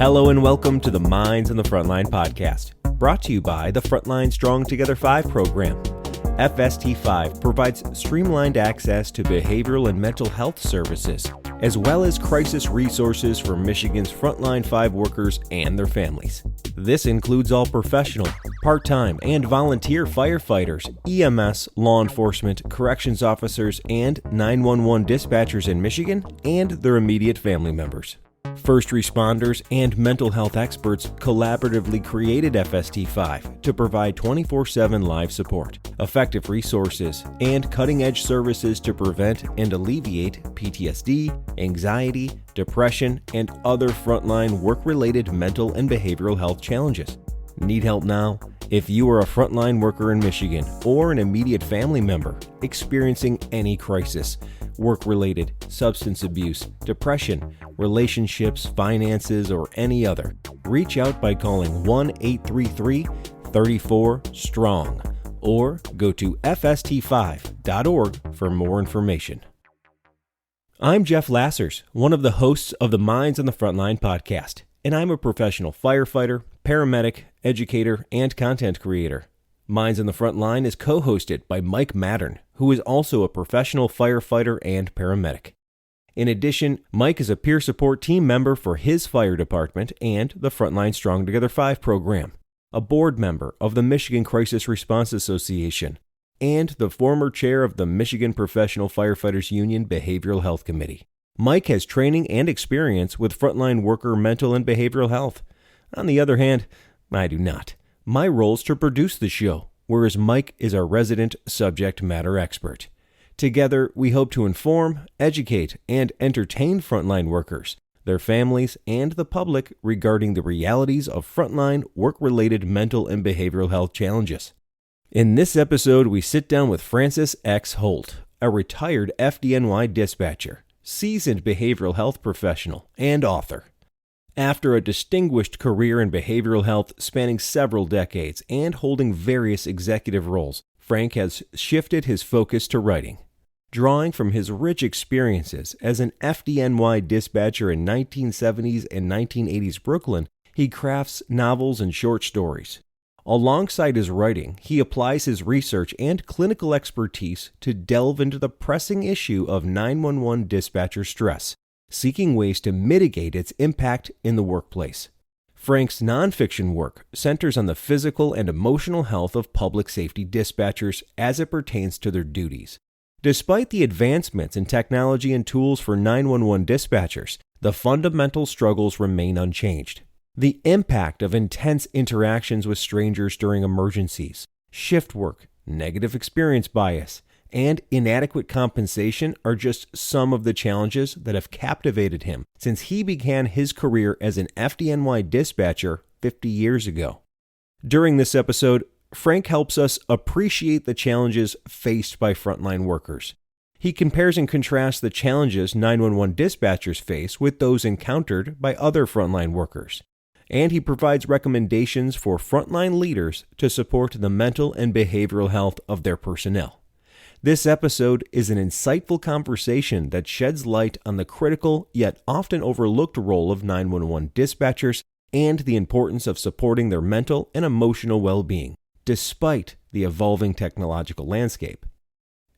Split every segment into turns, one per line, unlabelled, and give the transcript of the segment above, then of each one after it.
Hello and welcome to the Minds on the Frontline podcast, brought to you by the Frontline Strong Together 5 program. FST5 provides streamlined access to behavioral and mental health services, as well as crisis resources for Michigan's Frontline 5 workers and their families. This includes all professional, part-time, and volunteer firefighters, EMS, law enforcement, corrections officers, and 911 dispatchers in Michigan and their immediate family members. First responders and mental health experts collaboratively created FST5 to provide 24/7 live support, effective resources, and cutting-edge services to prevent and alleviate PTSD, anxiety, depression, and other frontline work-related mental and behavioral health challenges. Need help now? If you are a frontline worker in Michigan or an immediate family member experiencing any crisis, work-related, substance abuse, depression, relationships, finances, or any other, reach out by calling 1-833-34-STRONG or go to fst5.org for more information. I'm Jeff Lassers, one of the hosts of the Minds on the Frontline podcast, and I'm a professional firefighter, paramedic, educator, and content creator. Minds on the Frontline is co-hosted by Mike Mattern, who is also a professional firefighter and paramedic. In addition, Mike is a peer support team member for his fire department and the Frontline Strong Together 5 program, a board member of the Michigan Crisis Response Association, and the former chair of the Michigan Professional Firefighters Union Behavioral Health Committee. Mike has training and experience with frontline worker mental and behavioral health. On the other hand, I do not. My role is to produce the show, whereas Mike is our resident subject matter expert. Together, we hope to inform, educate, and entertain frontline workers, their families, and the public regarding the realities of frontline work-related mental and behavioral health challenges. In this episode, we sit down with Francis X Holt, a retired FDNY dispatcher, seasoned behavioral health professional, and author. After a distinguished career in behavioral health spanning several decades and holding various executive roles, Frank has shifted his focus to writing. Drawing from his rich experiences as an FDNY dispatcher in 1970s and 1980s Brooklyn, he crafts novels and short stories. Alongside his writing, he applies his research and clinical expertise to delve into the pressing issue of 911 dispatcher stress, seeking ways to mitigate its impact in the workplace. Frank's nonfiction work centers on the physical and emotional health of public safety dispatchers as it pertains to their duties. Despite the advancements in technology and tools for 911 dispatchers, the fundamental struggles remain unchanged. The impact of intense interactions with strangers during emergencies, shift work, negative experience bias, and inadequate compensation are just some of the challenges that have captivated him since he began his career as an FDNY dispatcher 50 years ago. During this episode, Frank helps us appreciate the challenges faced by frontline workers. He compares and contrasts the challenges 911 dispatchers face with those encountered by other frontline workers. And he provides recommendations for frontline leaders to support the mental and behavioral health of their personnel. This episode is an insightful conversation that sheds light on the critical yet often overlooked role of 911 dispatchers and the importance of supporting their mental and emotional well-being, despite the evolving technological landscape.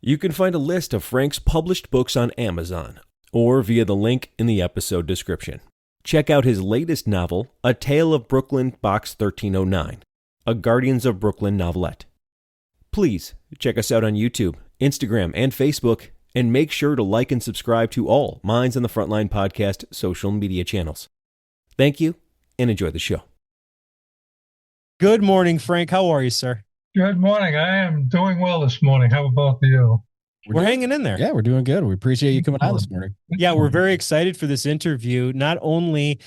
You can find a list of Frank's published books on Amazon or via the link in the episode description. Check out his latest novel, A Tale of Brooklyn Box 1309, a Guardians of Brooklyn novelette. Please check us out on YouTube, Instagram, and Facebook, and make sure to like and subscribe to all Minds on the Frontline podcast social media channels. Thank you, and enjoy the show. Good morning, Frank. How are you, sir?
Good morning. I am doing well this morning. How about you?
We're hanging in there.
Yeah, we're doing good. We appreciate you coming on this morning.
Yeah, we're very excited for this interview. Not only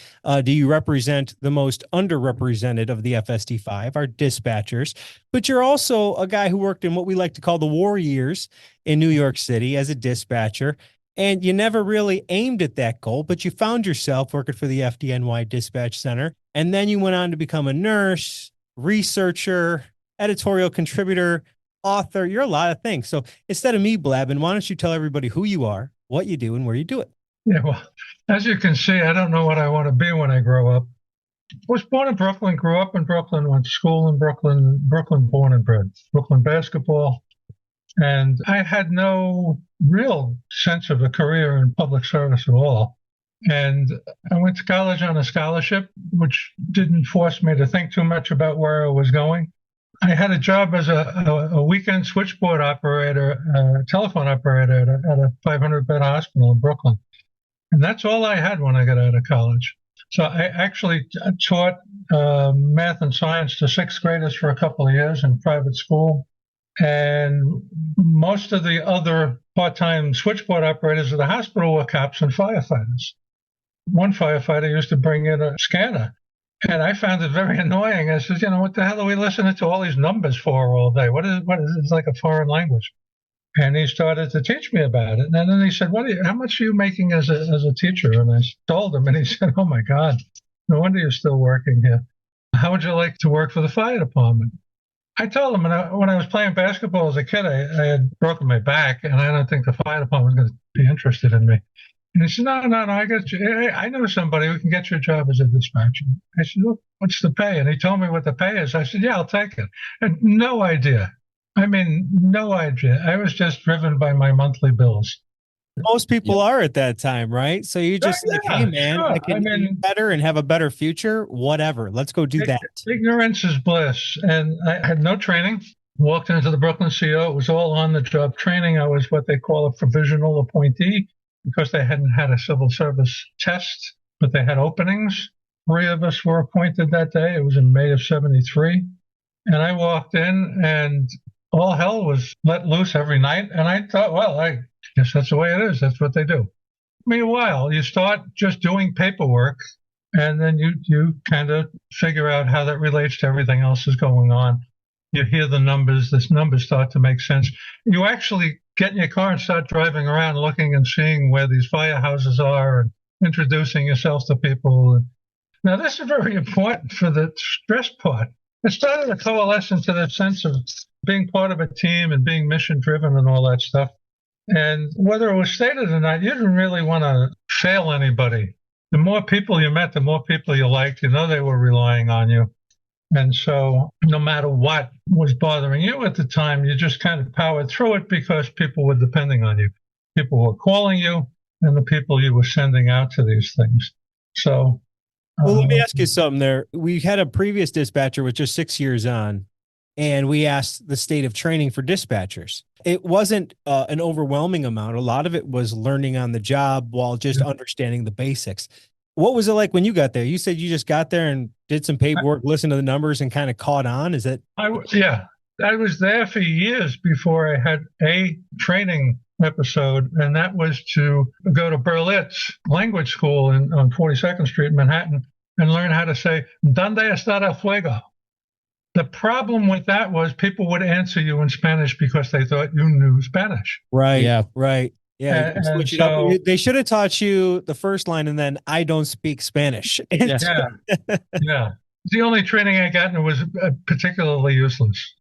do you represent the most underrepresented of the FST5, our dispatchers, but you're also a guy who worked in what we like to call the war years in New York City as a dispatcher. And you never really aimed at that goal, but you found yourself working for the FDNY Dispatch Center. And then you went on to become a nurse, researcher, editorial contributor, author. You're a lot of things. So instead of me blabbing, why don't you tell everybody who you are, what you do, and where you do it?
Yeah, well, as you can see, I don't know what I want to be when I grow up. Was born in Brooklyn, grew up in Brooklyn, went to school in Brooklyn, Brooklyn born and bred, Brooklyn basketball. And I had no real sense of a career in public service at all. And I went to college on a scholarship, which didn't force me to think too much about where I was going. I had a job as a weekend switchboard operator, telephone operator at a 500-bed hospital in Brooklyn. And that's all I had when I got out of college. So I actually taught math and science to sixth graders for a couple of years in private school. And most of the other part-time switchboard operators at the hospital were cops and firefighters. One firefighter used to bring in a scanner, and I found it very annoying. I said, what the hell are we listening to all these numbers for all day? What is it's like a foreign language? And he started to teach me about it. And then he said, how much are you making as a teacher? And I told him, and he said, oh my God, no wonder you're still working here. How would you like to work for the fire department? I told him when I was playing basketball as a kid, I had broken my back, and I don't think the fire department was going to be interested in me. And he said, no, I got you. I know somebody who can get you a job as a dispatcher. I said, well, what's the pay? And he told me what the pay is. I said, yeah, I'll take it. And no idea. No idea. I was just driven by my monthly bills.
Most people are at that time, right? So you just hey man,
sure.
I can do better and have a better future. Whatever. Let's go do that.
Ignorance is bliss. And I had no training. Walked into the Brooklyn CO. It was all on the job training. I was what they call a provisional appointee because they hadn't had a civil service test, but they had openings. 3 of us were appointed that day. It was in May of '73. And I walked in and all hell was let loose every night. And I thought, well, I guess that's the way it is. That's what they do. Meanwhile, you start just doing paperwork, and then you kind of figure out how that relates to everything else that's going on. You hear the numbers. These numbers start to make sense. You actually get in your car and start driving around looking and seeing where these firehouses are and introducing yourself to people. Now, this is very important for the stress part. It started to coalesce into the sense of being part of a team and being mission-driven and all that stuff. And whether it was stated or not, you didn't really want to fail anybody. The more people you met, the more people you liked, they were relying on you. And so no matter what was bothering you at the time, you just kind of powered through it because people were depending on you. People were calling you and the people you were sending out to these things. So.
Well, let me ask you something there. We had a previous dispatcher with just 6 years on, and we asked the state of training for dispatchers. It wasn't an overwhelming amount. A lot of it was learning on the job while just understanding the basics. What was it like when you got there? You said you just got there and did some paperwork, listened to the numbers, and kind of caught on. Is that?
Yeah. I was there for years before I had a training episode, and that was to go to Berlitz language school on 42nd Street in Manhattan and learn how to say, ¿Dónde está el fuego? The problem with that was people would answer you in Spanish because they thought you knew Spanish.
Right. Yeah. Right. Yeah.
And so,
they should have taught you the first line and then I don't speak Spanish.
Yeah. The only training I got was particularly useless.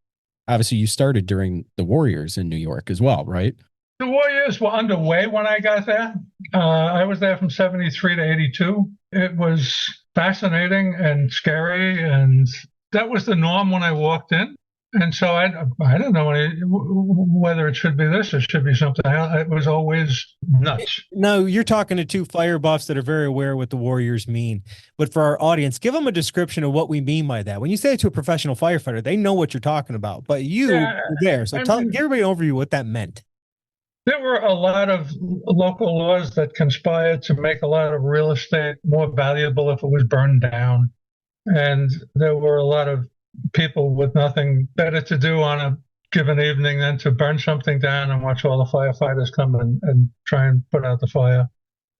Obviously, you started during the Warriors in New York as well, right?
The Warriors were underway when I got there. I was there from '73 to '82. It was fascinating and scary, and that was the norm when I walked in. And so I don't know whether it should be this or should be something else. It was always nuts.
No, you're talking to two fire buffs that are very aware what the Warriors mean. But for our audience, give them a description of what we mean by that. When you say it to a professional firefighter, they know what you're talking about. But you were there. So give everybody an overview what that meant.
There were a lot of local laws that conspired to make a lot of real estate more valuable if it was burned down. And there were a lot of people with nothing better to do on a given evening than to burn something down and watch all the firefighters come and try and put out the fire.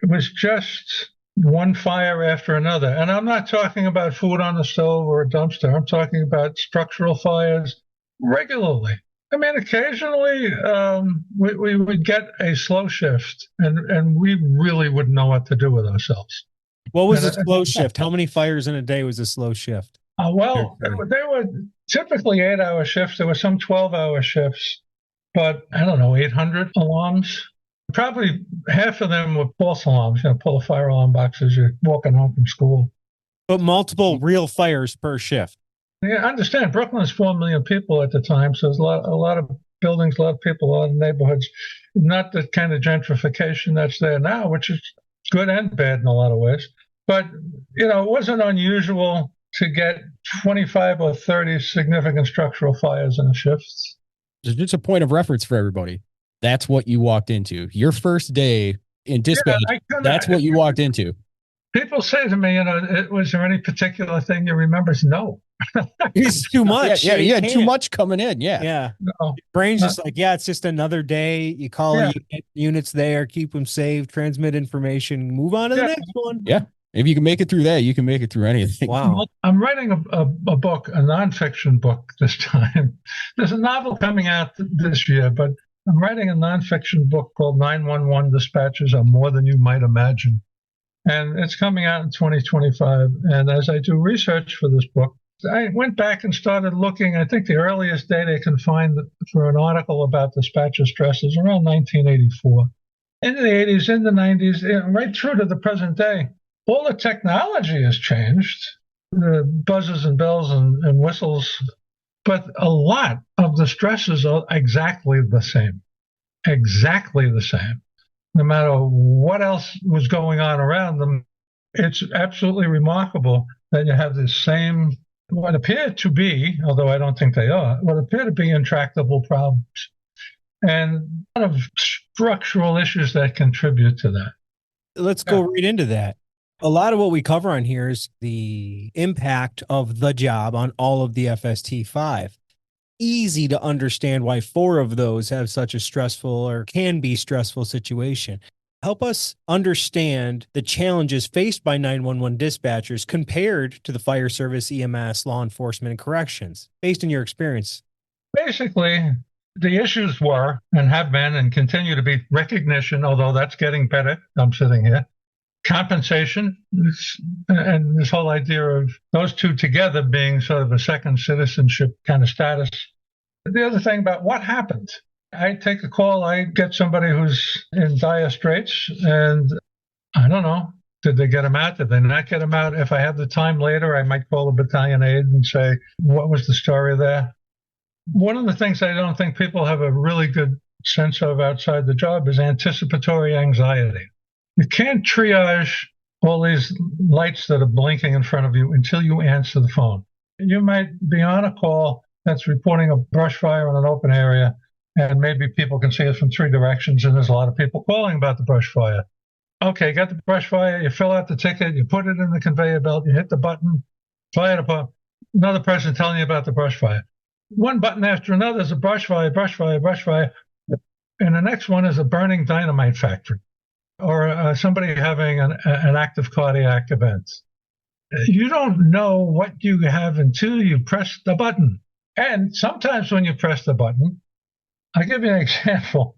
It was just one fire after another. And I'm not talking about food on the stove or a dumpster. I'm talking about structural fires regularly. I mean, occasionally we would get a slow shift and we really wouldn't know what to do with ourselves.
What was a slow shift? How many fires in a day was a slow shift?
Well, they were typically 8-hour shifts. There were some 12-hour shifts, but I don't know, 800 alarms. Probably half of them were false alarms. Pull a fire alarm box as you're walking home from school.
But multiple real fires per shift.
Yeah, I understand Brooklyn's 4 million people at the time, so there's a lot of buildings, a lot of people, a lot of neighborhoods. Not the kind of gentrification that's there now, which is good and bad in a lot of ways. But, it wasn't unusual to get 25 or 30 significant structural fires in a shift.
Just a point of reference for everybody. That's what you walked into. Your first day in dispatch, that's what you walked into.
People say to me, was there any particular thing you remember? No.
It's too much.
Yeah, you had too much coming in. Yeah.
Yeah.
No.
Your brain's just like, it's just another day. You call units there, keep them safe, transmit information, move on to the next one.
Yeah. If you can make it through that, you can make it through anything.
Wow.
I'm writing a book, a nonfiction book this time. There's a novel coming out this year, but I'm writing a nonfiction book called 911 Dispatches Are More Than You Might Imagine. And it's coming out in 2025. And as I do research for this book, I went back and started looking. I think the earliest date I can find for an article about dispatcher stress is around 1984. In the 80s, in the 90s, right through to the present day, all the technology has changed, the buzzes and bells and whistles, but a lot of the stresses are exactly the same. Exactly the same. No matter what else was going on around them, it's absolutely remarkable that you have the same, what appear to be, although I don't think they are, what appear to be intractable problems. And a lot of structural issues that contribute to that.
Let's go right into that. A lot of what we cover on here is the impact of the job on all of the FST5. Easy to understand why 4 of those have such a stressful or can be stressful situation. Help us understand the challenges faced by 911 dispatchers compared to the fire service, EMS, law enforcement, and corrections, based on your experience.
Basically, the issues were and have been and continue to be recognition, although that's getting better. I'm sitting here. Compensation, and this whole idea of those two together being sort of a second citizenship kind of status. The other thing about what happened, I take a call, I get somebody who's in dire straits, and I don't know, did they get him out? Did they not get him out? If I have the time later, I might call a battalion aide and say, what was the story there? One of the things I don't think people have a really good sense of outside the job is anticipatory anxiety. You can't triage all these lights that are blinking in front of you until you answer the phone. You might be on a call that's reporting a brush fire in an open area, and maybe people can see it from 3 directions, and there's a lot of people calling about the brush fire. Okay, got the brush fire, you fill out the ticket, you put it in the conveyor belt, you hit the button, fire department, another person telling you about the brush fire. One button after another is a brush fire, brush fire, brush fire, and the next one is a burning dynamite factory. Or somebody having an active cardiac event. You don't know what you have until you press the button. And sometimes when you press the button, I'll give you an example.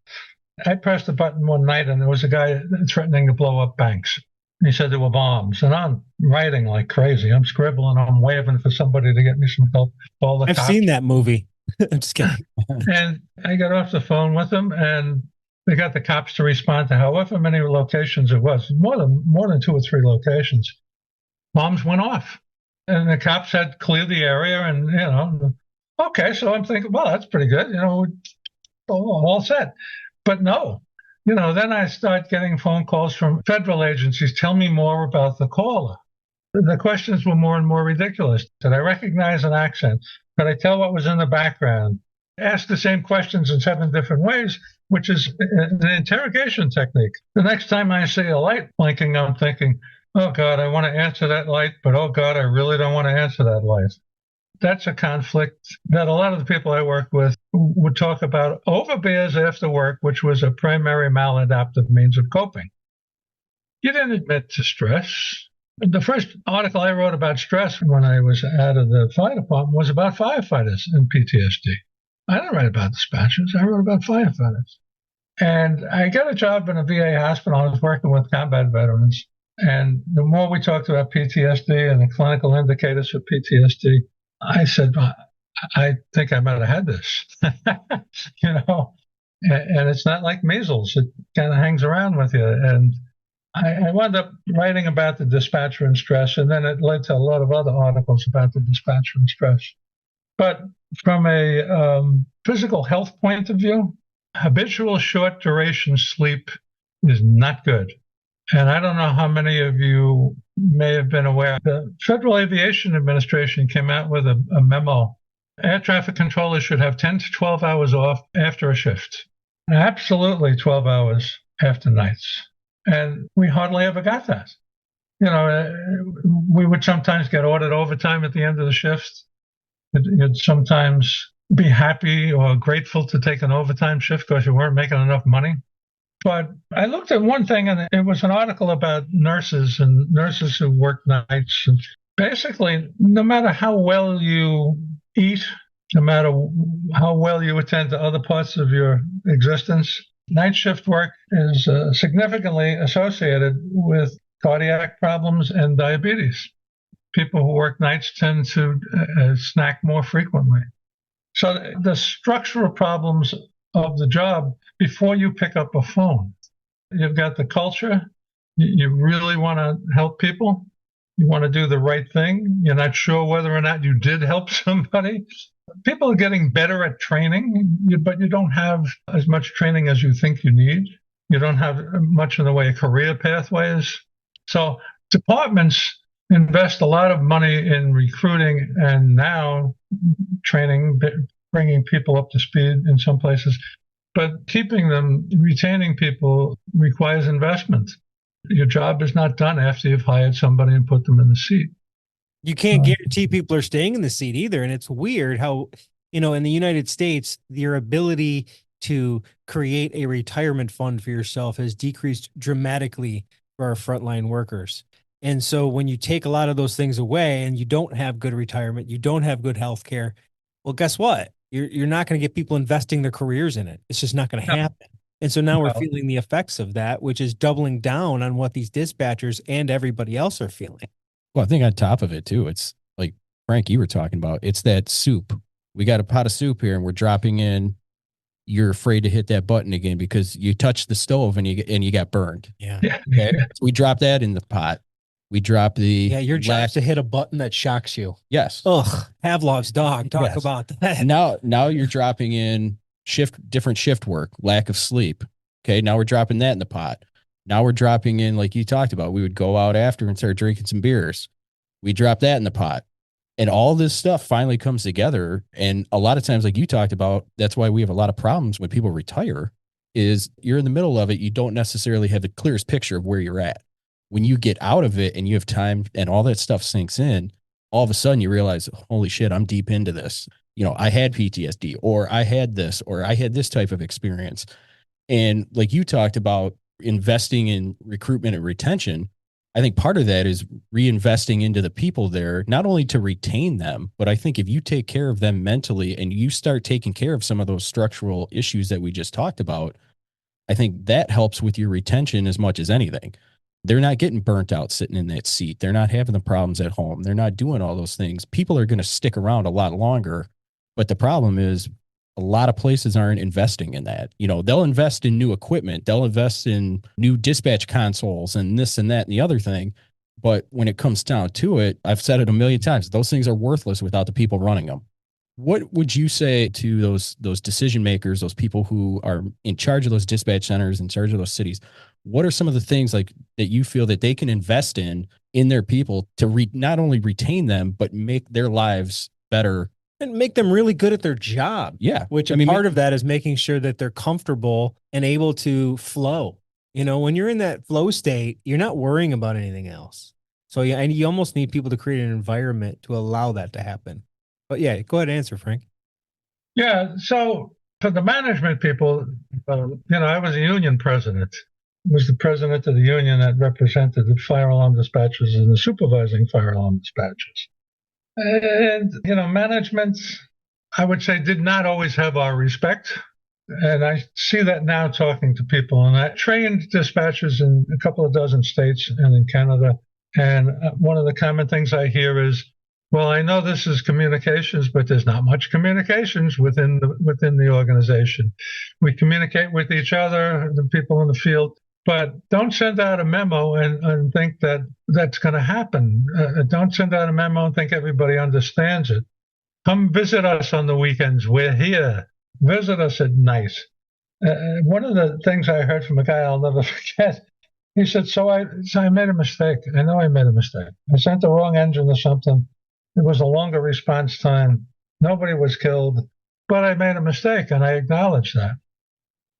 I pressed the button one night and there was a guy threatening to blow up banks. He said there were bombs. And I'm writing like crazy. I'm scribbling. I'm waving for somebody to get me some help.
I've seen that movie. I'm just kidding.
And I got off the phone with him and they got the cops to respond to however many locations it was, more than 2 or 3 locations. Bombs went off, and the cops had cleared the area. And okay, so I'm thinking, well, that's pretty good, all set. But no, then I start getting phone calls from federal agencies. Tell me more about the caller. The questions were more and more ridiculous. Did I recognize an accent? Could I tell what was in the background? Ask the same questions in 7 different ways, which is an interrogation technique. The next time I see a light blinking, I'm thinking, oh, God, I want to answer that light, but oh, God, I really don't want to answer that light. That's a conflict that a lot of the people I work with would talk about overbears after work, which was a primary maladaptive means of coping. You didn't admit to stress. The first article I wrote about stress when I was out of the fire department was about firefighters and PTSD. I didn't write about dispatchers. I wrote about firefighters. And I got a job in a VA hospital. I was working with combat veterans. And the more we talked about PTSD and the clinical indicators for PTSD, I said, I think I might have had this. And it's not like measles. It kind of hangs around with you. And I wound up writing about the dispatcher and stress, and then it led to a lot of other articles about the dispatcher and stress. But from a physical health point of view, habitual short duration sleep is not good. And I don't know how many of you may have been aware. The Federal Aviation Administration came out with a memo. Air traffic controllers should have 10 to 12 hours off after a shift. Absolutely 12 hours after nights. And we hardly ever got that. We would sometimes get ordered overtime at the end of the shift. You'd sometimes be happy or grateful to take an overtime shift because you weren't making enough money. But I looked at one thing, and it was an article about nurses and nurses who work nights. And basically, no matter how well you eat, no matter how well you attend to other parts of your existence, night shift work is significantly associated with cardiac problems and diabetes. People who work nights tend to snack more frequently. So the structural problems of the job before you pick up a phone. You've got the culture. You really want to help people. You want to do the right thing. You're not sure whether or not you did help somebody. People are getting better at training, but you don't have as much training as you think you need. You don't have much in the way of career pathways. So departments invest a lot of money in recruiting and now training, bringing people up to speed in some places. But keeping them, retaining people requires investment. Your job is not done after you've hired somebody and put them in the seat.
You can't guarantee people are staying in the seat either. And it's weird how, in the United States, your ability to create a retirement fund for yourself has decreased dramatically for our frontline workers. And so when you take a lot of those things away and you don't have good retirement, you don't have good health care, well, guess what? You're not going to get people investing their careers in it. It's just not going to happen. And so now we're feeling the effects of that, which is doubling down on what these dispatchers and everybody else are feeling.
Well, I think on top of it too, it's like Frank, you were talking about, it's that soup. We got a pot of soup here and we're dropping in. You're afraid to hit that button again because you touched the stove and you got burned.
Yeah.
Okay. So we drop that in the pot. We drop the
your job to hit a button that shocks you.
Yes.
Ugh. Pavlov's dog. Talk about that.
Now you're dropping in different shift work, lack of sleep. Okay. Now we're dropping that in the pot. Now we're dropping in, like you talked about, we would go out after and start drinking some beers. We drop that in the pot. And all this stuff finally comes together. And a lot of times, like you talked about, that's why we have a lot of problems when people retire, is you're in the middle of it. You don't necessarily have the clearest picture of where you're at. When you get out of it and you have time and all that stuff sinks in, all of a sudden you realize, holy shit, I'm deep into this. I had PTSD, or I had this, or I had this type of experience. And like you talked about investing in recruitment and retention, I think part of that is reinvesting into the people there, not only to retain them, but I think if you take care of them mentally and you start taking care of some of those structural issues that we just talked about, I think that helps with your retention as much as anything. They're not getting burnt out sitting in that seat. They're not having the problems at home. They're not doing all those things. People are going to stick around a lot longer. But the problem is a lot of places aren't investing in that. They'll invest in new equipment. They'll invest in new dispatch consoles and this and that and the other thing. But when it comes down to it, I've said it a million times, those things are worthless without the people running them. What would you say to those decision makers, those people who are in charge of those dispatch centers, in charge of those cities? What are some of the things like that you feel that they can invest in their people to not only retain them, but make their lives better
and make them really good at their job?
Yeah.
Which part of that is making sure that they're comfortable and able to flow. When you're in that flow state, you're not worrying about anything else. So yeah, and you almost need people to create an environment to allow that to happen. But yeah, go ahead and answer, Frank.
Yeah. So for the management people, I was a union president. I was the president of the union that represented the fire alarm dispatchers and the supervising fire alarm dispatchers. And, management, I would say, did not always have our respect. And I see that now talking to people. And I trained dispatchers in a couple of dozen states and in Canada. And one of the common things I hear is, well, I know this is communications, but there's not much communications within the organization. We communicate with each other, the people in the field, But don't send out a memo and think that that's going to happen. Don't send out a memo and think everybody understands it. Come visit us on the weekends. We're here. Visit us at night. One of the things I heard from a guy I'll never forget, he said, so I made a mistake. I know I made a mistake. I sent the wrong engine or something. It was a longer response time. Nobody was killed, but I made a mistake, and I acknowledge that.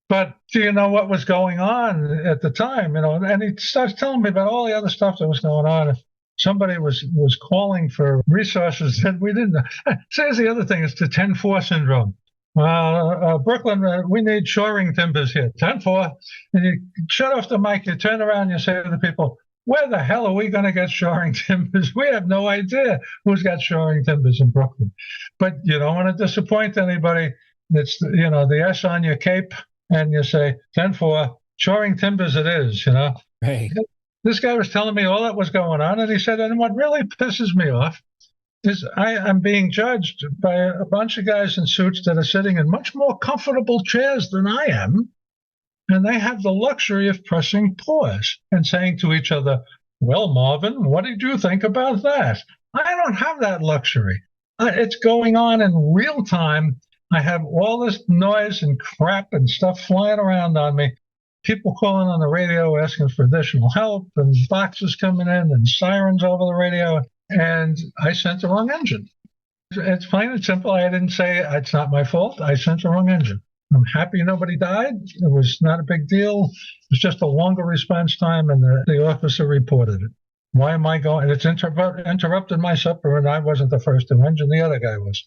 But do you know what was going on at the time? And he starts telling me about all the other stuff that was going on. If somebody was calling for resources that we didn't know. So here's the other thing, it's the 10-4 syndrome. Brooklyn, we need shoring timbers here. 10-4. And you shut off the mic, you turn around, you say to the people, where the hell are we going to get shoring timbers? We have no idea who's got shoring timbers in Brooklyn. But you don't want to disappoint anybody. It's, the S on your cape, and you say, 10-4, shoring timbers it is,
Right.
This guy was telling me all that was going on, and he said, and what really pisses me off is I'm being judged by a bunch of guys in suits that are sitting in much more comfortable chairs than I am, and they have the luxury of pressing pause and saying to each other, well, Marvin, what did you think about that? I don't have that luxury. It's going on in real time. I have all this noise and crap and stuff flying around on me. People calling on the radio asking for additional help, and boxes coming in and sirens over the radio. And I sent the wrong engine. It's plain and simple. I didn't say it's not my fault. I sent the wrong engine. I'm happy nobody died. It was not a big deal. It was just a longer response time, and the officer reported it. Why am I going? It's interrupted my supper, and I wasn't the first to engine. The other guy was.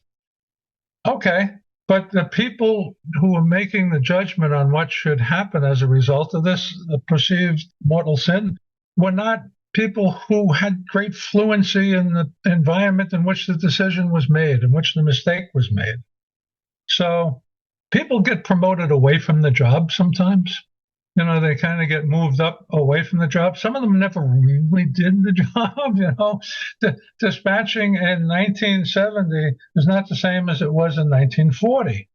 Okay. But the people who are making the judgment on what should happen as a result of this perceived mortal sin were not people who had great fluency in the environment in which the decision was made, in which the mistake was made. So people get promoted away from the job sometimes. They kind of get moved up away from the job. Some of them never really did the job. Dispatching in 1970 is not the same as it was in 1940,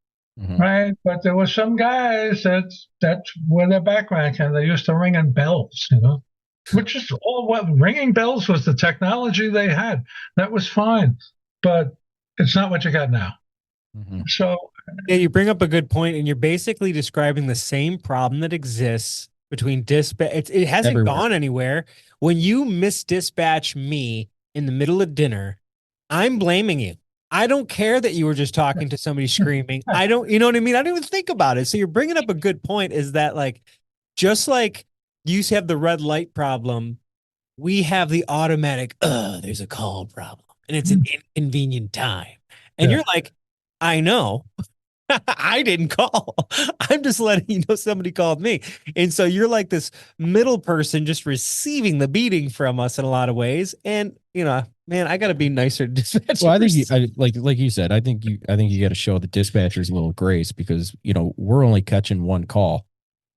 right? But there were some guys that's where their background came. They used to ring in bells, which is all what ringing bells was the technology they had. That was fine, but it's not what you got now. So.
Yeah, you bring up a good point, and you're basically describing the same problem that exists between dispatch. It hasn't
Everywhere.
gone anywhere. When you misdispatch me in the middle of dinner, I'm blaming you. I don't care that you were just talking to somebody screaming. I don't, you know what I mean? I don't even think about it. So you're bringing up a good point, is that just like you have the red light problem, we have the automatic, there's a call problem, and it's an inconvenient time. And you're like, I know. I didn't call. I'm just letting you know somebody called me. And so you're like this middle person just receiving the beating from us in a lot of ways. And, man, I got to be nicer to dispatchers.
Well, I think like you said, I think you got to show the dispatchers a little grace, because, we're only catching one call.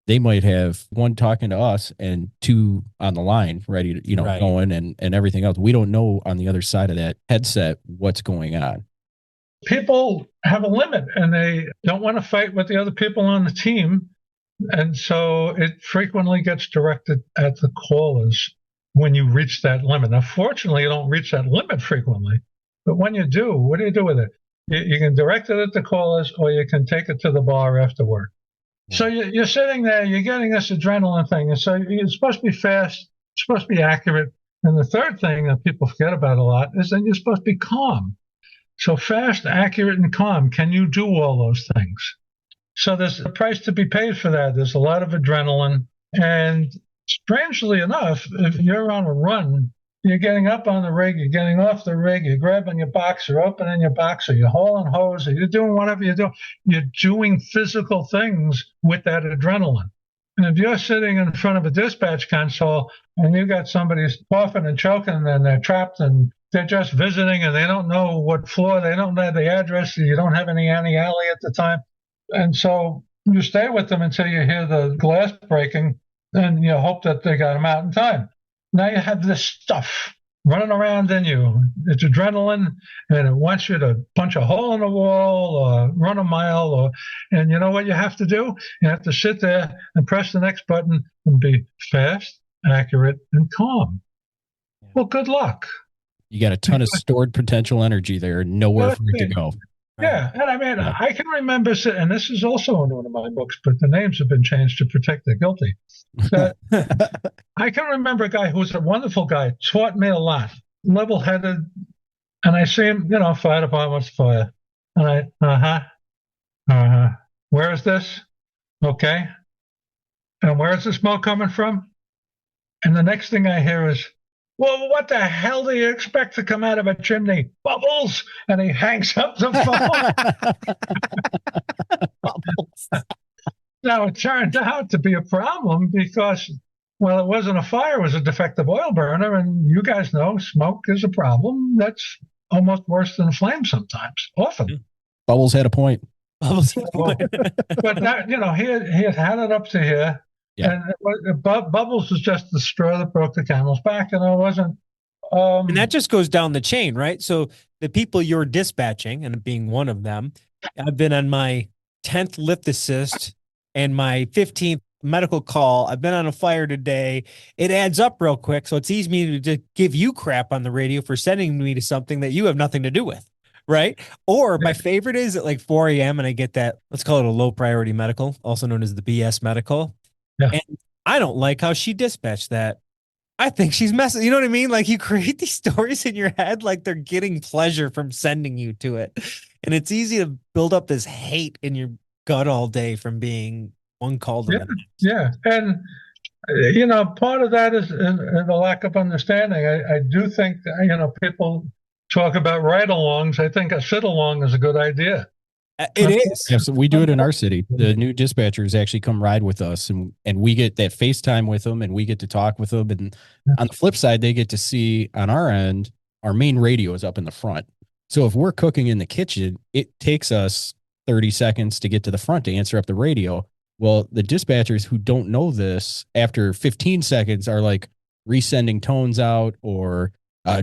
They might have one talking to us and two on the line ready to,
Right.
going and everything else. We don't know on the other side of that headset what's going on.
People have a limit, and they don't want to fight with the other people on the team. And so it frequently gets directed at the callers when you reach that limit. Now, fortunately, you don't reach that limit frequently. But when you do, what do you do with it? You can direct it at the callers, or you can take it to the bar after work. So you're sitting there, you're getting this adrenaline thing. And so you're supposed to be fast, you're supposed to be accurate. And the third thing that people forget about a lot is that you're supposed to be calm. So fast, accurate, and calm. Can you do all those things? So there's a price to be paid for that. There's a lot of adrenaline. And strangely enough, if you're on a run, you're getting up on the rig, you're getting off the rig, you're grabbing your box, you're opening your box, or you're hauling hose, or you're doing whatever you're doing. You're doing physical things with that adrenaline. And if you're sitting in front of a dispatch console and you got somebody coughing and choking and they're trapped and they're just visiting and they don't know what floor, they don't know the address, you don't have any alley at the time. And so you stay with them until you hear the glass breaking, and you hope that they got them out in time. Now you have this stuff running around in you. It's adrenaline, and it wants you to punch a hole in the wall or run a mile. And you know what you have to do? You have to sit there and press the next button and be fast, accurate, and calm. Well, good luck.
You got a ton of stored potential energy there, nowhere for it to go.
Yeah, and I mean, I can remember, and this is also in one of my books, but the names have been changed to protect the guilty. I can remember a guy who was a wonderful guy, taught me a lot, level-headed, and I see him, fire department's fire. And where is this? Okay. And where is the smoke coming from? And the next thing I hear is, well, what the hell do you expect to come out of a chimney? Bubbles! And he hangs up the phone. Bubbles. Now, it turned out to be a problem because, well, it wasn't a fire, it was a defective oil burner. And you guys know smoke is a problem. That's almost worse than a flame sometimes, often.
Bubbles had a point.
But that, he had it up to here. Yeah. And Bubbles was just the straw that broke the camel's back, and it wasn't.
And that just goes down the chain, right? So the people you're dispatching, and being one of them, I've been on my 10th lift assist and my 15th medical call. I've been on a fire today. It adds up real quick, so it's easy to give you crap on the radio for sending me to something that you have nothing to do with. Right. Or my favorite is at like 4 a.m. and I get that, let's call it a low priority medical, also known as the BS medical. Yeah. And I don't like how she dispatched that. I think she's messing. You know what I mean? Like, you create these stories in your head like they're getting pleasure from sending you to it. And it's easy to build up this hate in your gut all day from being one call to the next.
Yeah. And, part of that is the lack of understanding. I do think, people talk about ride-alongs. I think a sit-along is a good idea.
It is.
Yeah, so we do it in our city. The new dispatchers actually come ride with us, and we get that FaceTime with them, and we get to talk with them. And on the flip side, they get to see on our end, our main radio is up in the front. So if we're cooking in the kitchen, it takes us 30 seconds to get to the front to answer up the radio. Well, the dispatchers who don't know this, after 15 seconds are like resending tones out, or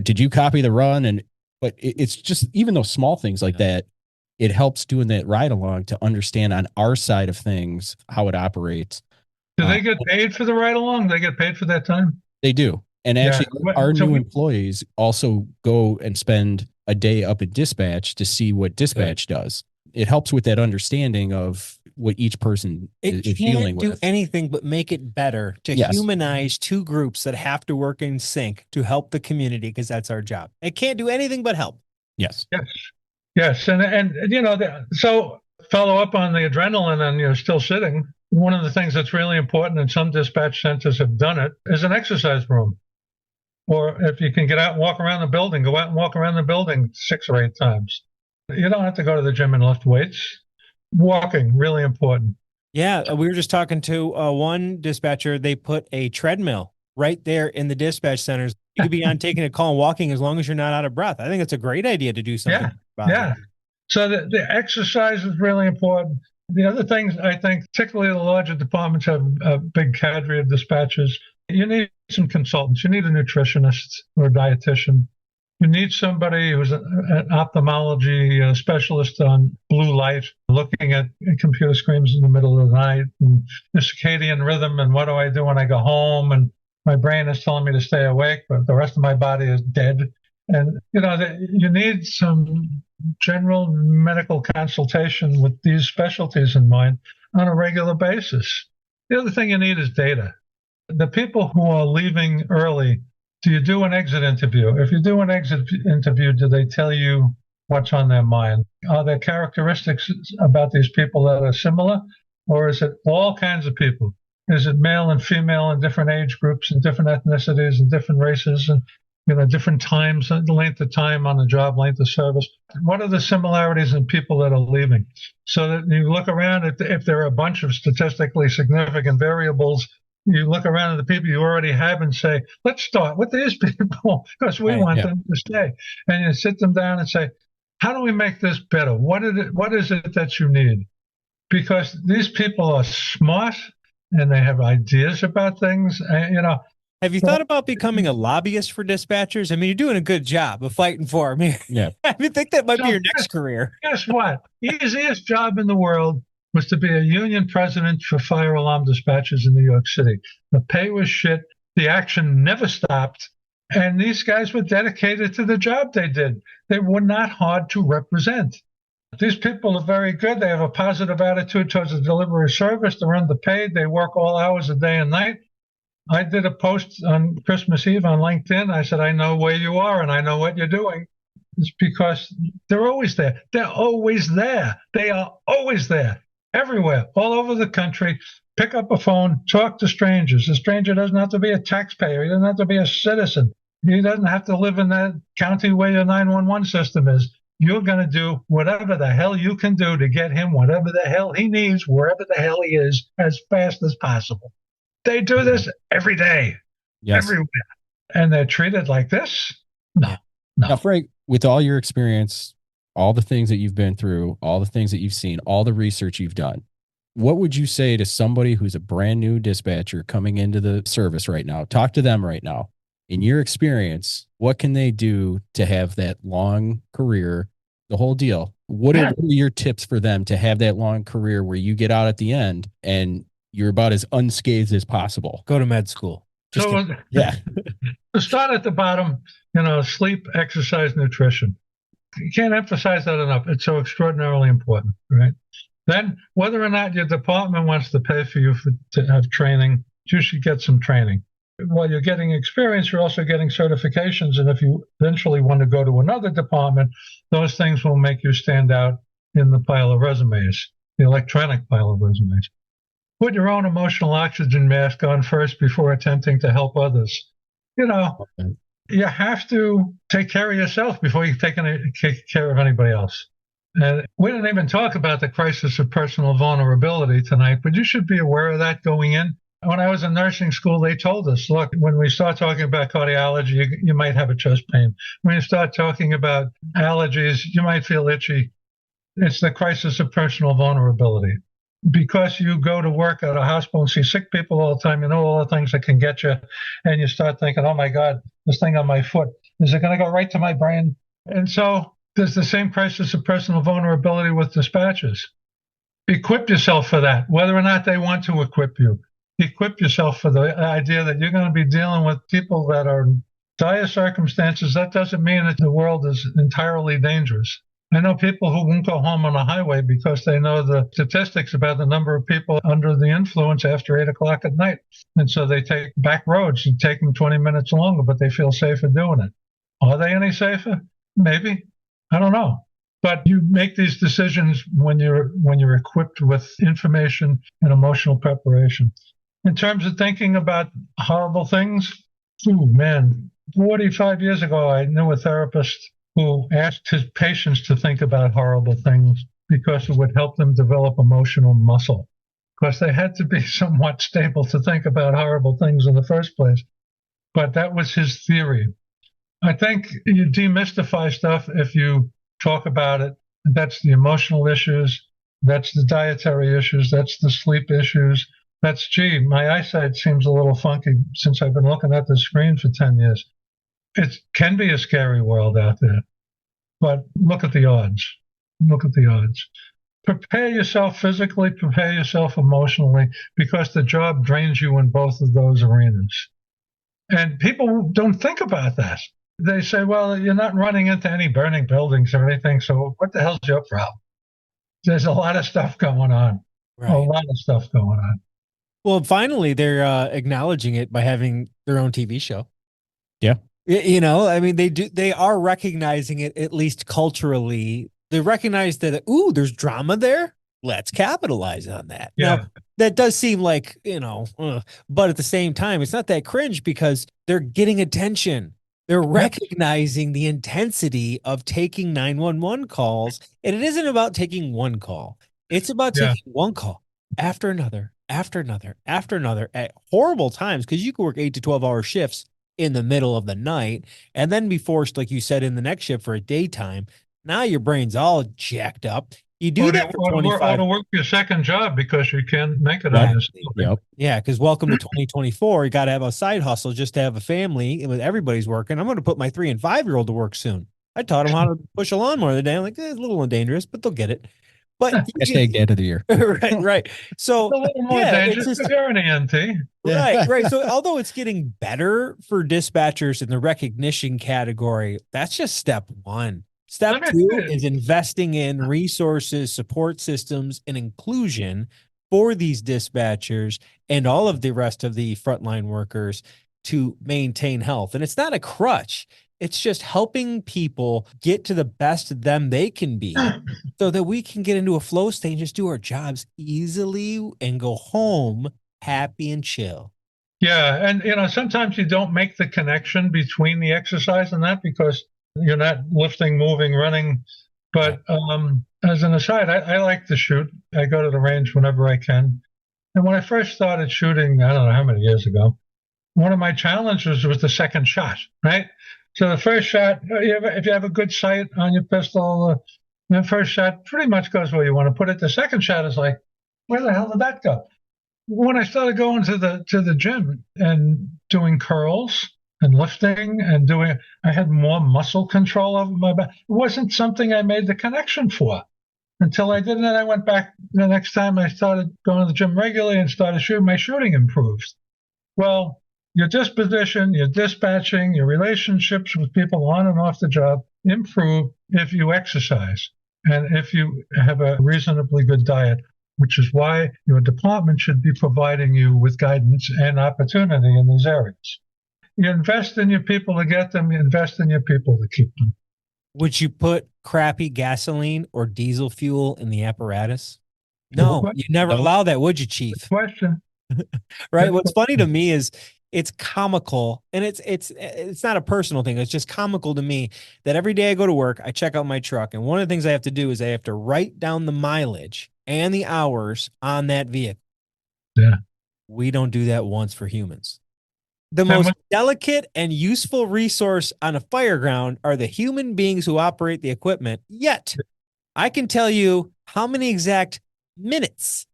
did you copy the run? But it's just, even those small things like that, it helps doing that ride along to understand on our side of things how it operates.
Do they get paid for the ride along? They get paid for that time?
They do. And actually, our new employees also go and spend a day up at dispatch to see what dispatch does. It helps with that understanding of what each person is dealing with.
It can't do anything but make it better to humanize two groups that have to work in sync to help the community, because that's our job. It can't do anything but help.
Yes.
Yes. And so follow up on the adrenaline and you're still sitting. One of the things that's really important, and some dispatch centers have done it, is an exercise room. Or if you can get out and walk around the building, go out and walk around the building 6 or 8 times. You don't have to go to the gym and lift weights. Walking, really important.
Yeah, we were just talking to one dispatcher. They put a treadmill right there in the dispatch centers. You could be on taking a call and walking as long as you're not out of breath. I think it's a great idea to do something about it.
So the exercise is really important. The other things, I think, particularly the larger departments have a big cadre of dispatchers. You need some consultants. You need a nutritionist or a dietitian. You need somebody who's an ophthalmology specialist on blue light, looking at computer screens in the middle of the night, and the circadian rhythm, and what do I do when I go home, and my brain is telling me to stay awake, but the rest of my body is dead. And, you need some general medical consultation with these specialties in mind on a regular basis. The other thing you need is data. The people who are leaving early, do you do an exit interview? If you do an exit interview, do they tell you what's on their mind? Are there characteristics about these people that are similar? Or is it all kinds of people? Is it male and female in different age groups and different ethnicities and different races and different times, the length of time on the job, length of service? What are the similarities in people that are leaving? So that you look around, if there are a bunch of statistically significant variables, you look around at the people you already have and say, let's start with these people because we want them to stay. And you sit them down and say, how do we make this better? What is it that you need? Because these people are smart and they have ideas about things.
Have you thought about becoming a lobbyist for dispatchers? I mean, you're doing a good job of fighting for them here.
Yeah.
I mean, think that might be
So,
your next career.
Guess what? Easiest job in the world was to be a union president for fire alarm dispatchers in New York City. The pay was shit. The action never stopped. And these guys were dedicated to the job they did. They were not hard to represent. These people are very good. They have a positive attitude towards the delivery service. They're underpaid. They work all hours of day and night. I did a post on Christmas Eve on LinkedIn. I said, I know where you are and I know what you're doing. It's because they're always there. They're always there. They are always there, everywhere, all over the country. Pick up a phone, talk to strangers. A stranger doesn't have to be a taxpayer. He doesn't have to be a citizen. He doesn't have to live in that county where your 911 system is. You're going to do whatever the hell you can do to get him whatever the hell he needs, wherever the hell he is, as fast as possible. They do this every day, everywhere. And they're treated like this? No.
Now, Frank, with all your experience, all the things that you've been through, all the things that you've seen, all the research you've done, what would you say to somebody who's a brand new dispatcher coming into the service right now? Talk to them right now. In your experience, what can they do to have that long career, the whole deal? What are your tips for them to have that long career where you get out at the end and you're about as unscathed as possible?
Go to med school.
To start at the bottom, sleep, exercise, nutrition. You can't emphasize that enough. It's so extraordinarily important, right? Then, whether or not your department wants to pay for you to have training, you should get some training. While you're getting experience, you're also getting certifications. And if you eventually want to go to another department, those things will make you stand out in the pile of resumes, the electronic pile of resumes. Put your own emotional oxygen mask on first before attempting to help others. You have to take care of yourself before you take care of anybody else. And we didn't even talk about the crisis of personal vulnerability tonight, but you should be aware of that going in. When I was in nursing school, they told us, look, when we start talking about cardiology, you might have a chest pain. When you start talking about allergies, you might feel itchy. It's the crisis of personal vulnerability. Because you go to work at a hospital and see sick people all the time, you know all the things that can get you, and you start thinking, oh my God, this thing on my foot, is it going to go right to my brain? And so there's the same crisis of personal vulnerability with dispatchers. Equip yourself for that, whether or not they want to equip you. Equip yourself for the idea that you're going to be dealing with people that are in dire circumstances. That doesn't mean that the world is entirely dangerous. I know people who won't go home on a highway because they know the statistics about the number of people under the influence after 8 o'clock at night. And so they take back roads and take them 20 minutes longer, but they feel safer doing it. Are they any safer? Maybe. I don't know. But you make these decisions when you're equipped with information and emotional preparation. In terms of thinking about horrible things, 45 years ago, I knew a therapist who asked his patients to think about horrible things because it would help them develop emotional muscle. Because they had to be somewhat stable to think about horrible things in the first place. But that was his theory. I think you demystify stuff if you talk about it. That's the emotional issues. That's the dietary issues. That's the sleep issues. That's, my eyesight seems a little funky since I've been looking at the screen for 10 years. It can be a scary world out there, but look at the odds. Look at the odds. Prepare yourself physically, prepare yourself emotionally, because the job drains you in both of those arenas. And people don't think about that. They say, well, you're not running into any burning buildings or anything, so what the hell's your problem? There's a lot of stuff going on. Right. A lot of stuff going on.
Well, finally, they're acknowledging it by having their own TV show.
Yeah.
I mean, they are recognizing it, at least culturally. They recognize that, there's drama there. Let's capitalize on that.
Yeah.
Now, that does seem like, but at the same time, it's not that cringe because they're getting attention. They're recognizing the intensity of taking 911 calls. And it isn't about taking one call. It's about taking one call after another, after another, after another at horrible times, because you can work 8 to 12-hour shifts in the middle of the night and then be forced, like you said, in the next shift for a daytime. Now your brain's all jacked up You do that for 25.
Or to work your second job because you can't make it
Right.
on yourself.
Yep.
Yeah, because welcome to 2024. You got to have a side hustle just to have a family. And with everybody's working, I'm going to put my 3 and 5-year-old to work soon. I taught them how to push a lawnmower the day. I'm like, it's a little dangerous, but they'll get it. But
Hashtag dad of the year.
right. So
It's a little more
yeah,
dangerous
it's just
if you're an EMT.
right. So although it's getting better for dispatchers in the recognition category, that's just step one. Step
Let me
2
tell you.
is investing in resources, support systems, and inclusion for these dispatchers and all of the rest of the frontline workers to maintain health. And it's not a crutch. It's just helping people get to the best of them they can be so that we can get into a flow state and just do our jobs easily and go home happy and chill.
Yeah, and sometimes you don't make the connection between the exercise and that because you're not lifting, moving, running. But as an aside, I like to shoot. I go to the range whenever I can. And when I first started shooting, I don't know how many years ago, one of my challenges was the second shot, right? So the first shot, if you have a good sight on your pistol, the first shot pretty much goes where you want to put it. The second shot is like, where the hell did that go? When I started going to the gym and doing curls and lifting and I had more muscle control over my back. It wasn't something I made the connection for until I did. And then I went back the next time I started going to the gym regularly and started shooting. My shooting improved. Well, your disposition, your dispatching, your relationships with people on and off the job improve if you exercise and if you have a reasonably good diet, which is why your department should be providing you with guidance and opportunity in these areas. You invest in your people to get them, you invest in your people to keep them.
Would you put crappy gasoline or diesel fuel in the apparatus? No, you never allow that, would you, Chief?
Good question.
Right. What's funny to me is it's comical, and it's not a personal thing. It's just comical to me that every day I go to work, I check out my truck, and one of the things I have to do is I have to write down the mileage and the hours on that vehicle.
Yeah.
We don't do that once for humans. The most delicate and useful resource on a fireground are the human beings who operate the equipment. Yet, I can tell you how many exact minutes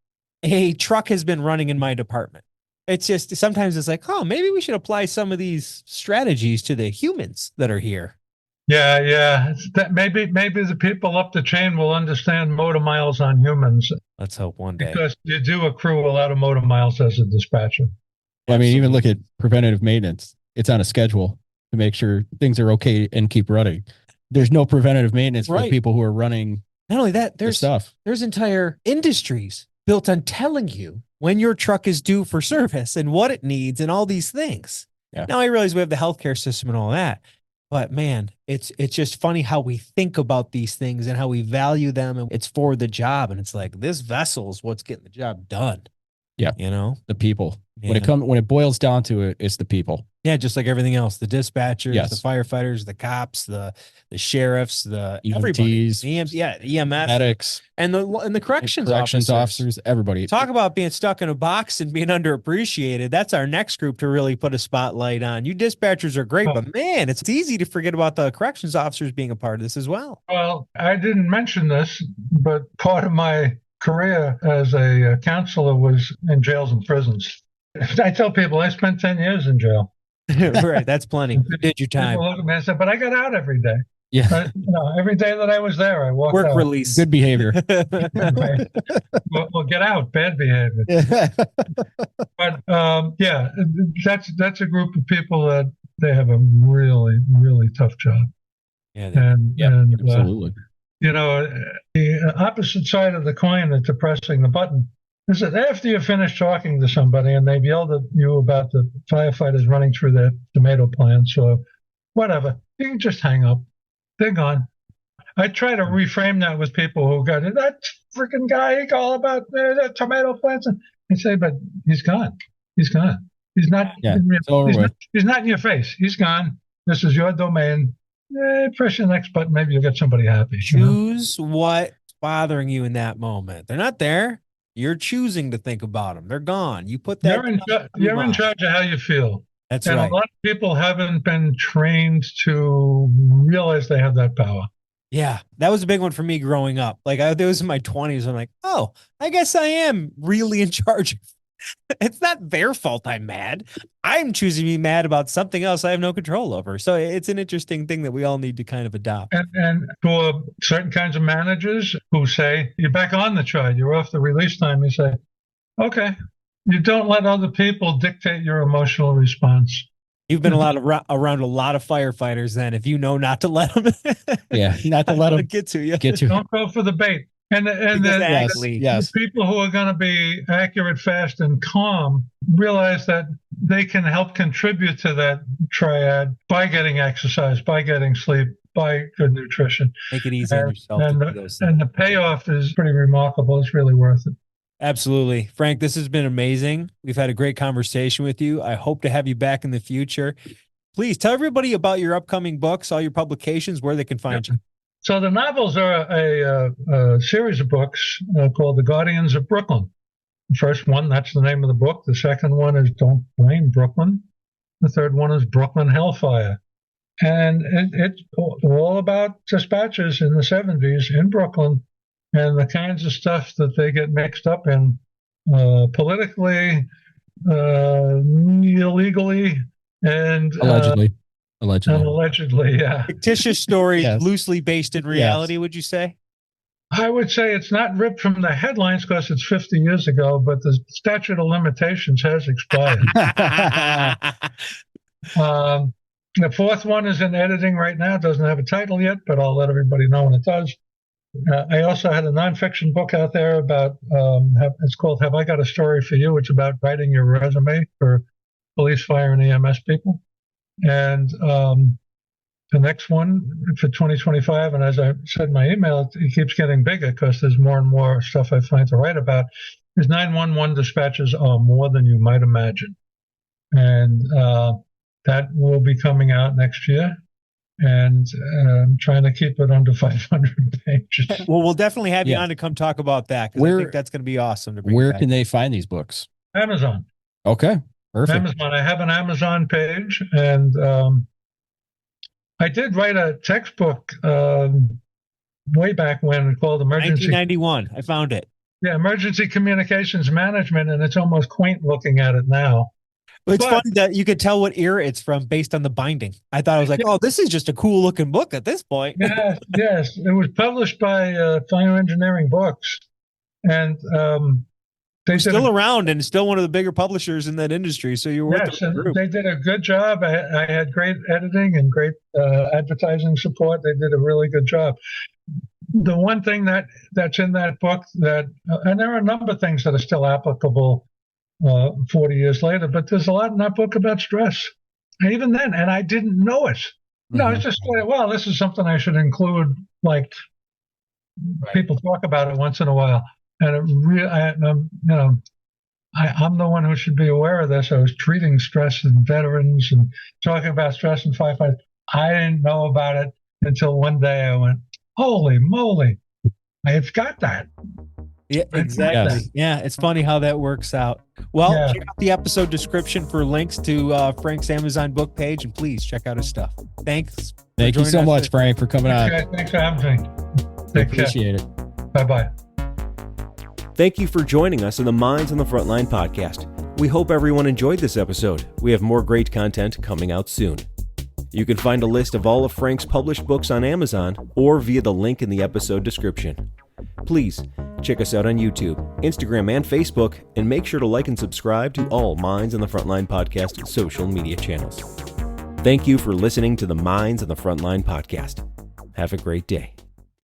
a truck has been running in my department. It's just sometimes it's like, oh, maybe we should apply some of these strategies to the humans that are here.
Yeah. Maybe the people up the chain will understand motor miles on humans.
Let's hope one day.
Because you do accrue a lot of motor miles as a dispatcher.
Well, I mean, even look at preventative maintenance. It's on a schedule to make sure things are okay and keep running. There's no preventative maintenance for people who are running.
Not only that, there's entire industries built on telling you when your truck is due for service and what it needs and all these things. Yeah. Now I realize we have the healthcare system and all that, but man, it's just funny how we think about these things and how we value them, and it's for the job. And it's like, this vessel is what's getting the job done.
Yeah.
The
people.
Yeah.
When it boils down to it, it's the people.
Yeah, just like everything else, the dispatchers,
Yes.
the firefighters, the cops, the sheriffs, the
EMTs,
EMS,
medics,
and the corrections
officers, everybody.
Talk about being stuck in a box and being underappreciated. That's our next group to really put a spotlight on. You dispatchers are great, but man, it's easy to forget about the corrections officers being a part of this as well.
Well, I didn't mention this, but part of my career as a counselor was in jails and prisons. I tell people I spent 10 years in jail.
Right, that's plenty. You did your time.
People look at me and say, but I got out every day.
Yeah.
Every day that I was there, I walked
Work
out.
release.
Good behavior.
Right. Well, get out. Bad behavior. But that's a group of people that they have a really, really tough job.
Yeah.
Absolutely.
The opposite side of the coin that's pressing the button is that after you finish talking to somebody and they've yelled at you about the firefighters running through their tomato plants or whatever, you can just hang up. They're gone. I try to reframe that with people who got that freaking guy all about the tomato plants. And I say, but he's gone. He's gone. He's not.
Yeah,
he's not in your face. He's gone. This is your domain. Press the next button. Maybe you'll get somebody happy.
Choose what's bothering you in that moment. They're not there. You're choosing to think about them. They're gone. You put that.
You're in charge of how you feel.
That's
right. A lot of people haven't been trained to realize they have that power.
Yeah, that was a big one for me growing up. Like I was in my 20s. I'm like, oh, I guess I am really in charge. It's not their fault I'm mad. I'm choosing to be mad about something else I have no control over. So it's an interesting thing that we all need to kind of adopt.
And for certain kinds of managers who say, you're back on the chart, you're off the release time, you say, okay, you don't let other people dictate your emotional response.
You've been around a lot of firefighters then, if you know not to let them.
Yeah, not to let them
get to you.
Don't go for the bait. And
Exactly.
Yes.
the people who are going to be accurate, fast, and calm realize that they can help contribute to that triad by getting exercise, by getting sleep, by good nutrition.
Make it easy on yourself.
And the payoff is pretty remarkable. It's really worth it.
Absolutely. Frank, this has been amazing. We've had a great conversation with you. I hope to have you back in the future. Please tell everybody about your upcoming books, all your publications, where they can find you.
So the novels are a series of books called The Guardians of Brooklyn. The first one, that's the name of the book. The second one is Don't Blame Brooklyn. The third one is Brooklyn Hellfire. And it's all about dispatchers in the 70s in Brooklyn and the kinds of stuff that they get mixed up in politically, illegally, and allegedly, yeah.
Fictitious stories, yes. Loosely based in reality, yes. Would you say?
I would say it's not ripped from the headlines because it's 50 years ago, but the statute of limitations has expired. The fourth one is in editing right now. It doesn't have a title yet, but I'll let everybody know when it does. I also had a nonfiction book out there about, it's called Have I Got a Story for You? It's about writing your resume for police, fire, and EMS people. And the next one for 2025, and as I said in my email, it keeps getting bigger because there's more and more stuff I find to write about, is 911 dispatches are more than you might imagine. And that will be coming out next year. And I'm trying to keep it under 500 pages.
Well, we'll definitely have you on to come talk about that, because I think that's going to be awesome to bring
Where
back.
Can they find these books?
Amazon.
Okay, perfect.
Amazon. I have an Amazon page, and I did write a textbook way back when called Emergency.
1991. I found it.
Yeah, Emergency Communications Management, and it's almost quaint looking at it now.
It's funny that you could tell what era it's from based on the binding. I thought, I was like, oh, this is just a cool looking book at this point.
Yes. It was published by Fire Engineering Books. And
they're still around and still one of the bigger publishers in that industry. So you're worth
it. Yes, they did a good job. I had great editing and great advertising support. They did a really good job. The one thing that's in that book and there are a number of things that are still applicable 40 years later, but there's a lot in that book about stress. And even then, and I didn't know it. No, it's just like, well, this is something I should include. Like, people talk about it once in a while, and it really, I'm the one who should be aware of this. I was treating stress in veterans and talking about stress in firefighters. I didn't know about it until one day I went, holy moly, I've got that.
Yeah, exactly. Yes. Yeah, it's funny how that works out. Well, check out the episode description for links to Frank's Amazon book page, and please check out his stuff. Thanks.
Thank you so much, Frank, for coming on.
Thanks for having me.
Appreciate it.
Bye-bye.
Thank you for joining us in the Minds on the Frontline podcast. We hope everyone enjoyed this episode. We have more great content coming out soon. You can find a list of all of Frank's published books on Amazon or via the link in the episode description. Please check us out on YouTube, Instagram, and Facebook, and make sure to like and subscribe to all Minds on the Frontline podcast social media channels. Thank you for listening to the Minds on the Frontline podcast. Have a great day.